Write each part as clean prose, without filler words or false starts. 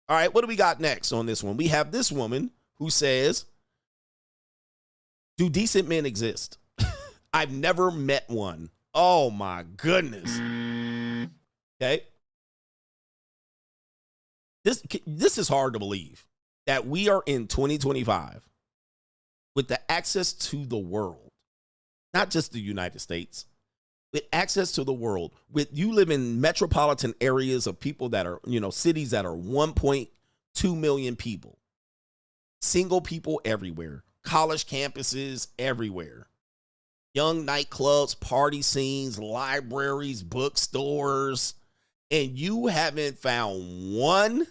All right, what do we got next on this one? We have this woman who says, do decent men exist? I've never met one. Oh my goodness. Okay. This is hard to believe that we are in 2025 with the access to the world, not just the United States, with access to the world, with you live in metropolitan areas of people that are, cities that are 1.2 million people, single people everywhere, college campuses everywhere, young nightclubs, party scenes, libraries, bookstores, and you haven't found one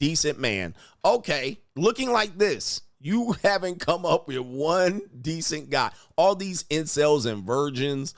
decent man. Okay, looking like this, you haven't come up with one decent guy. All these incels and virgins,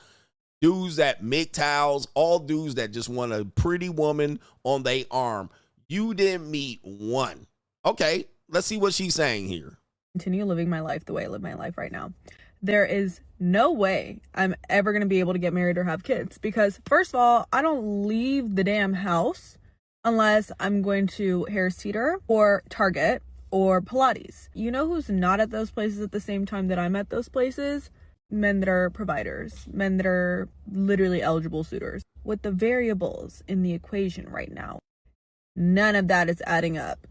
dudes that make towels, all dudes that just want a pretty woman on their arm. You didn't meet one. Okay, let's see what she's saying here. Continue living my life the way I live my life right now. There is no way I'm ever going to be able to get married or have kids because, first of all, I don't leave the damn house unless I'm going to Harris Teeter or Target or Pilates. You know who's not at those places at the same time that I'm at those places? Men that are providers, men that are literally eligible suitors. With the variables in the equation right now, none of that is adding up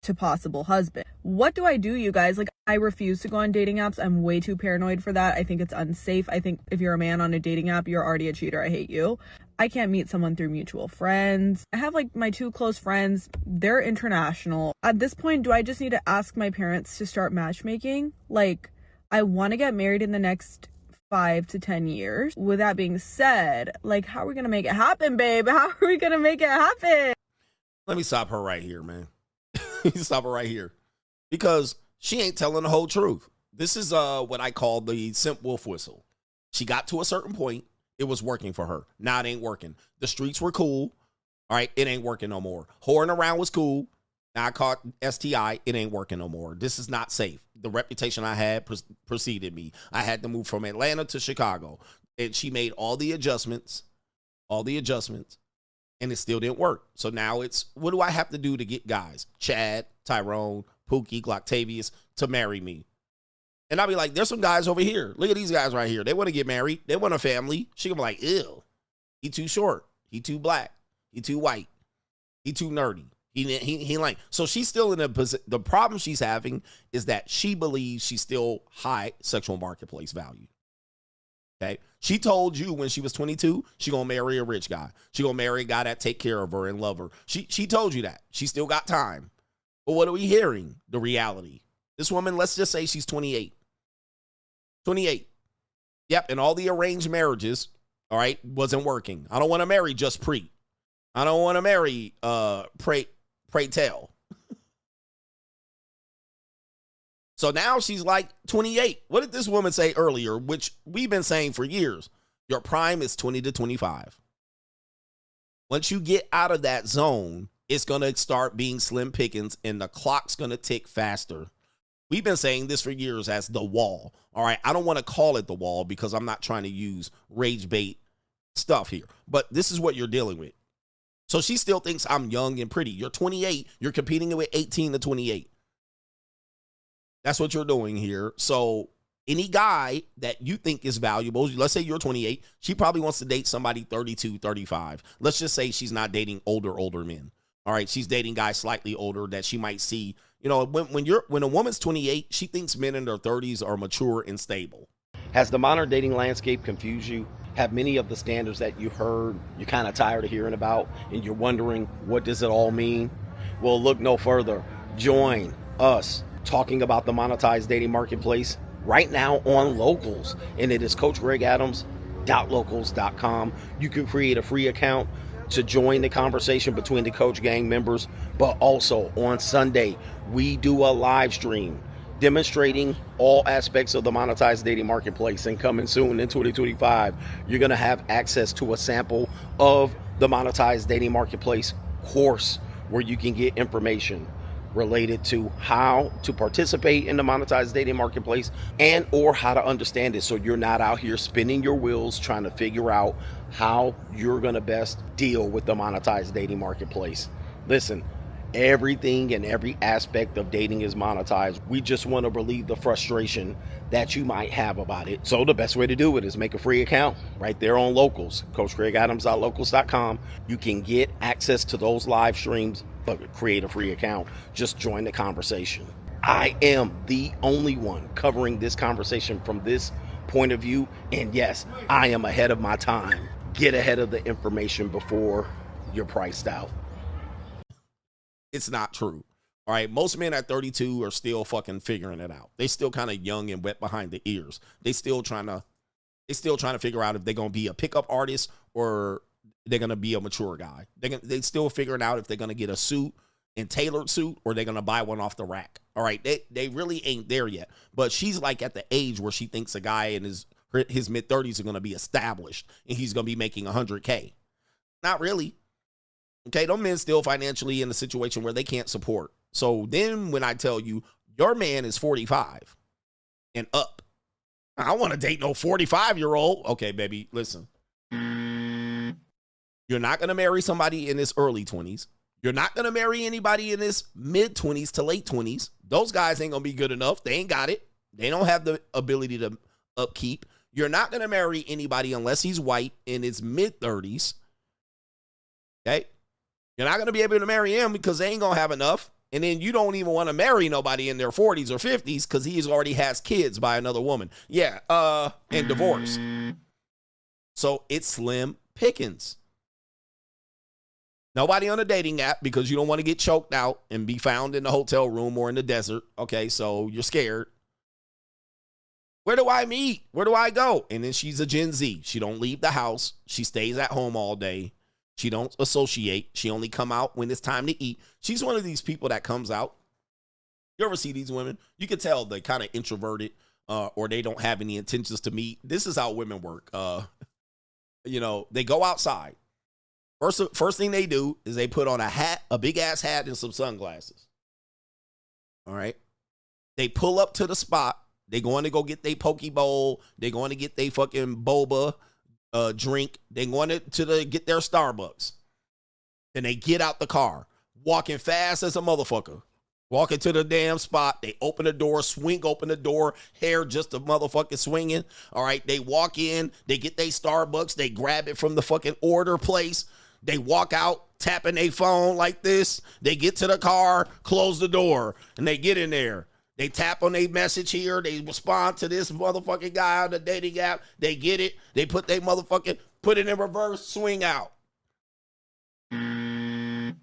to possible husband. What do I do, you guys? Like, I refuse to go on dating apps. I'm way too paranoid for that. I think it's unsafe. I think if you're a man on a dating app, you're already a cheater. I hate you. I can't meet someone through mutual friends. I have like my two close friends. They're international. At this point, do I just need to ask my parents to start matchmaking? Like, I want to get married in the next 5 to 10 years. With that being said, like, how are we going to make it happen, babe? How are we going to make it happen? Let me stop her right here, man. Stop her right here. Because she ain't telling the whole truth. This is what I call the simp wolf whistle. She got to a certain point. It was working for her. Now it ain't working. The streets were cool. All right, it ain't working no more. Whoring around was cool. Now I caught STI. It ain't working no more. This is not safe. The reputation I had preceded me. I had to move from Atlanta to Chicago. And she made all the adjustments, and it still didn't work. So now it's, what do I have to do to get guys? Chad, Tyrone, Pookie, Glocktavius to marry me. And I'll be like, there's some guys over here. Look at these guys right here. They want to get married. They want a family. She gonna be like, ew, he too short. He too black. He too white. He too nerdy. He like, so she's still in a position. The problem she's having is that she believes she's still high sexual marketplace value. Okay. She told you when she was 22, she gonna marry a rich guy. She gonna marry a guy that take care of her and love her. She told you that. She still got time. But what are we hearing? The reality. This woman, let's just say she's 28. 28. Yep. And all the arranged marriages, all right, wasn't working. I don't want to marry just Preet. I don't want to marry pray tell. So now she's like 28. What did this woman say earlier, which we've been saying for years? Your prime is 20 to 25. Once you get out of that zone, it's going to start being slim pickings and the clock's going to tick faster. We've been saying this for years as the wall. All right, I don't want to call it the wall because I'm not trying to use rage bait stuff here. But this is what you're dealing with. So she still thinks I'm young and pretty. You're 28. You're competing with 18 to 28. That's what you're doing here. So any guy that you think is valuable, let's say you're 28, she probably wants to date somebody 32, 35. Let's just say she's not dating older men. All right, she's dating guys slightly older that she might see. You know, when a woman's 28, she thinks men in their 30s are mature and stable. Has the modern dating landscape confused you? Have many of the standards that you heard you're kind of tired of hearing about and you're wondering, what does it all mean? Well, look no further. Join us talking about the monetized dating marketplace right now on Locals, and it is CoachGregAdams.locals.com. You can create a free account to join the conversation between the Coach Gang members, but also on Sunday, we do a live stream demonstrating all aspects of the monetized dating marketplace, and coming soon in 2025, you're going to have access to a sample of the monetized dating marketplace course where you can get information related to how to participate in the monetized dating marketplace and or how to understand it, so you're not out here spinning your wheels trying to figure out how you're going to best deal with the monetized dating marketplace. Listen, Everything and every aspect of dating is monetized. We just want to relieve the frustration that you might have about it. So the best way to do it is make a free account right there on Locals, CoachCraigAdams.locals.com. You can get access to those live streams, but create a free account. Just join the conversation. I am the only one covering this conversation from this point of view. And yes, I am ahead of my time. Get ahead of the information before you're priced out. It's not true. All right. Most men at 32 are still fucking figuring it out. They still kind of young and wet behind the ears. They still trying to figure out if they're going to be a pickup artist or they're going to be a mature guy. They still figuring out if they're going to get a suit and tailored suit or they're going to buy one off the rack. All right. They really ain't there yet. But she's like at the age where she thinks a guy in his mid 30s are going to be established and he's going to be making $100K. Not really. Okay, those men still financially in a situation where they can't support. So then when I tell you your man is 45 and up, I don't want to date no 45-year-old. Okay, baby, listen. You're not going to marry somebody in his early 20s. You're not going to marry anybody in his mid 20s to late 20s. Those guys ain't going to be good enough. They ain't got it. They don't have the ability to upkeep. You're not going to marry anybody unless he's white in his mid 30s. Okay? You're not going to be able to marry him because they ain't going to have enough. And then you don't even want to marry nobody in their 40s or 50s because he already has kids by another woman. Yeah, and divorced. So it's slim pickings. Nobody on a dating app because you don't want to get choked out and be found in the hotel room or in the desert. Okay, so you're scared. Where do I meet? Where do I go? And then she's a Gen Z. She don't leave the house. She stays at home all day. She don't associate. She only come out when it's time to eat. She's one of these people that comes out. You ever see these women? You can tell they're kind of introverted or they don't have any intentions to meet. This is how women work. They go outside. First thing they do is they put on a hat, a big ass hat and some sunglasses. All right. They pull up to the spot. They going to go get their poke bowl. They going to get their fucking boba drink. They going to get their Starbucks. Then they get out the car, walking fast as a motherfucker. Walking to the damn spot. They open the door, swing open the door, hair just a motherfucking swinging. All right, they walk in, they get their Starbucks, they grab it from the fucking order place. They walk out, tapping their phone like this. They get to the car, close the door, and they get in there. They tap on their message here. They respond to this motherfucking guy on the dating app. They get it. They put it in reverse, swing out. I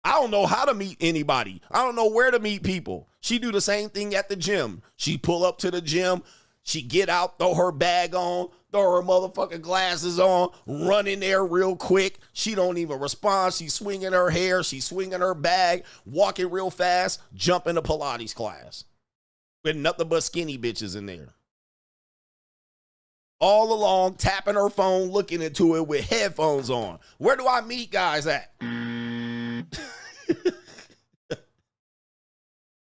don't know how to meet anybody. I don't know where to meet people. She do the same thing at the gym. She pull up to the gym. She get out, throw her bag on, throw her motherfucking glasses on, run in there real quick. She don't even respond. She's swinging her hair. She's swinging her bag, walking real fast, jump into Pilates class with nothing but skinny bitches in there. All along, tapping her phone, looking into it with headphones on. Where do I meet guys at?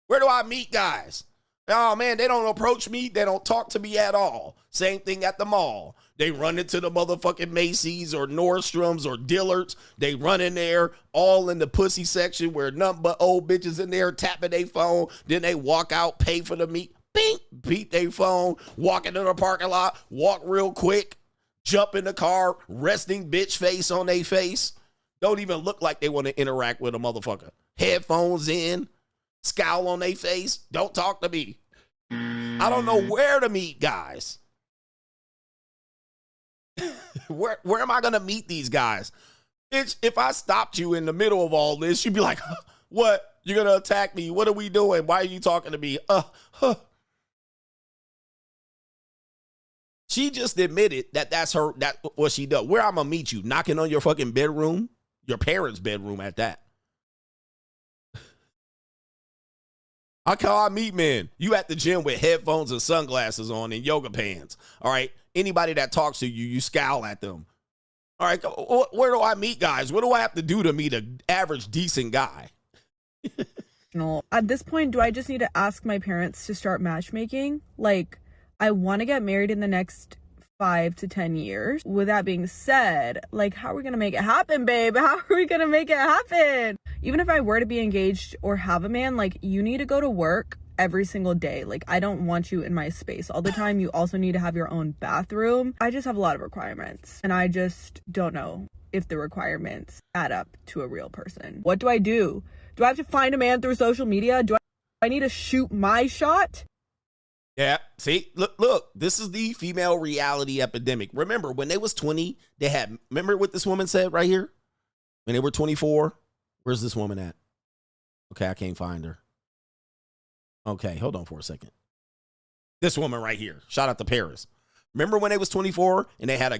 Where do I meet guys? Oh, man, they don't approach me. They don't talk to me at all. Same thing at the mall. They run into the motherfucking Macy's or Nordstrom's or Dillard's. They run in there all in the pussy section where nothing but old bitches in there tapping their phone. Then they walk out, pay for the meat. Bing, beat their phone, walk into the parking lot, walk real quick, jump in the car, resting bitch face on their face. Don't even look like they want to interact with a motherfucker. Headphones in, scowl on their face. Don't talk to me. I don't know where to meet guys. Where am I going to meet these guys? Bitch, if I stopped you in the middle of all this, you'd be like, what? You're going to attack me? What are we doing? Why are you talking to me? She just admitted that's what she does. Where I'm going to meet you? Knocking on your fucking bedroom? Your parents' bedroom at that. How I meet men? You at the gym with headphones and sunglasses on and yoga pants. All right. Anybody that talks to you, you scowl at them. All right. Where do I meet guys? What do I have to do to meet an average decent guy? No. At this point, do I just need to ask my parents to start matchmaking? Like, I want to get married in the next 5 to 10 years. With that being said, like, how are we going to make it happen, babe? How are we going to make it happen? Even if I were to be engaged or have a man, like, you need to go to work every single day. Like, I don't want you in my space all the time. You also need to have your own bathroom. I just have a lot of requirements, and I just don't know if the requirements add up to a real person. What do I do? Do I have to find a man through social media? Do I need to shoot my shot? Yeah, see, look, this is the female reality epidemic. Remember, when they was 20, remember what this woman said right here? When they were 24, where's this woman at? Okay, I can't find her. Okay, hold on for a second. This woman right here, shout out to Paris. Remember when they was 24 and they had a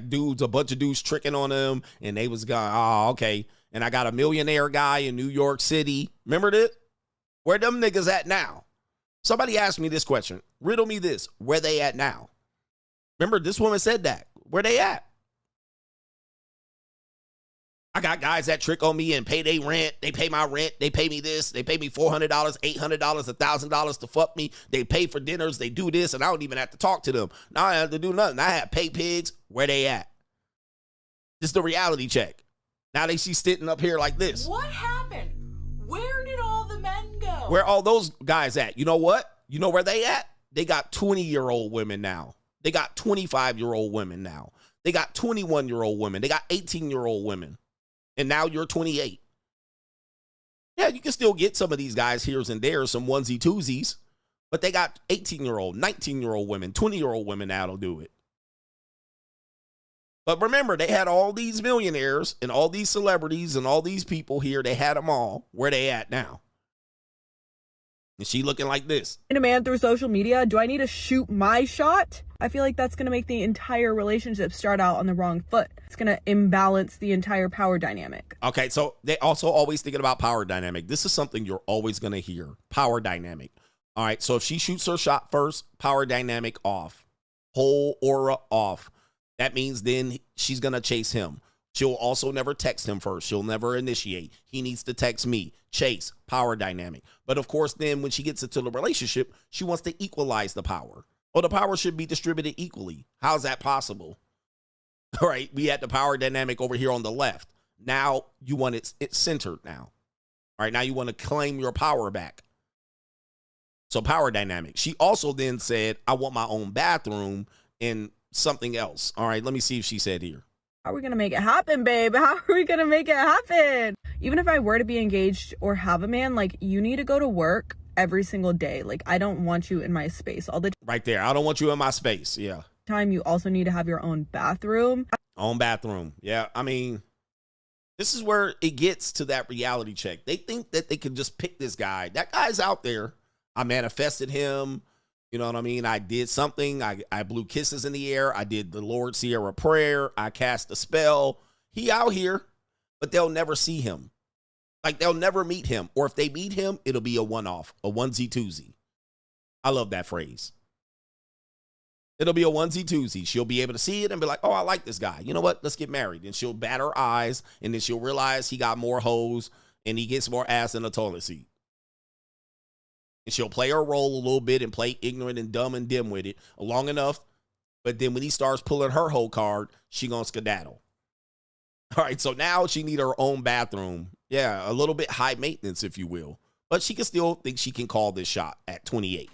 bunch of dudes tricking on them and they was going, oh, okay. And I got a millionaire guy in New York City. Remember that? Where them niggas at now? Somebody asked me this question. Riddle me this. Where they at now? Remember, this woman said that. Where they at? I got guys that trick on me and pay their rent. They pay my rent. They pay me this. They pay me $400, $800, $1,000 to fuck me. They pay for dinners. They do this, and I don't even have to talk to them. Now I have to do nothing. I have pay pigs. Where they at? This is the reality check. Now they see sitting up here like this. What happened? Where did all the men go? Where all those guys at? You know what? You know where they at? They got 20-year-old women now. They got 25-year-old women now. They got 21-year-old women. They got 18-year-old women. And now you're 28. Yeah, you can still get some of these guys here and there, some onesie twosies, but they got 18-year-old, 19-year-old women, 20-year-old women that'll do it. But remember, they had all these millionaires and all these celebrities and all these people here. They had them all. Where they at now? And she looking like this. In a man through social media, do I need to shoot my shot? I feel like that's going to make the entire relationship start out on the wrong foot. It's going to imbalance the entire power dynamic. Okay, so they also always thinking about power dynamic. This is something you're always going to hear. Power dynamic. All right, so if she shoots her shot first, power dynamic off. Whole aura off. That means then she's going to chase him. She'll also never text him first. She'll never initiate. He needs to text me. Chase, power dynamic. But of course, then when she gets into the relationship, she wants to equalize the power. Well, the power should be distributed equally. How's that possible? All right, we had the power dynamic over here on the left. Now you want it centered now. All right, now you want to claim your power back. So power dynamic. She also then said, I want my own bathroom and something else. All right, let me see if she said here. How are we going to make it happen, babe? How are we going to make it happen? Even if I were to be engaged or have a man, like, you need to go to work every single day. Like, I don't want you in my space all the Right there. I don't want you in my space. Yeah. time. You also need to have your own bathroom. Own bathroom. Yeah. I mean, this is where it gets to that reality check. They think that they can just pick this guy. That guy's out there. I manifested him. You know what I mean? I did something. I blew kisses in the air. I did the Lord Sierra prayer. I cast a spell. He out here, but they'll never see him. Like, they'll never meet him. Or if they meet him, it'll be a one-off, a onesie-twosie. I love that phrase. It'll be a onesie-twosie. She'll be able to see it and be like, oh, I like this guy. You know what? Let's get married. And she'll bat her eyes, and then she'll realize he got more hoes, and he gets more ass in the toilet seat. And she'll play her role a little bit and play ignorant and dumb and dim with it long enough. But then when he starts pulling her whole card, she gonna skedaddle. All right, so now she need her own bathroom. Yeah, a little bit high maintenance, if you will. But she can still think she can call this shot at 28.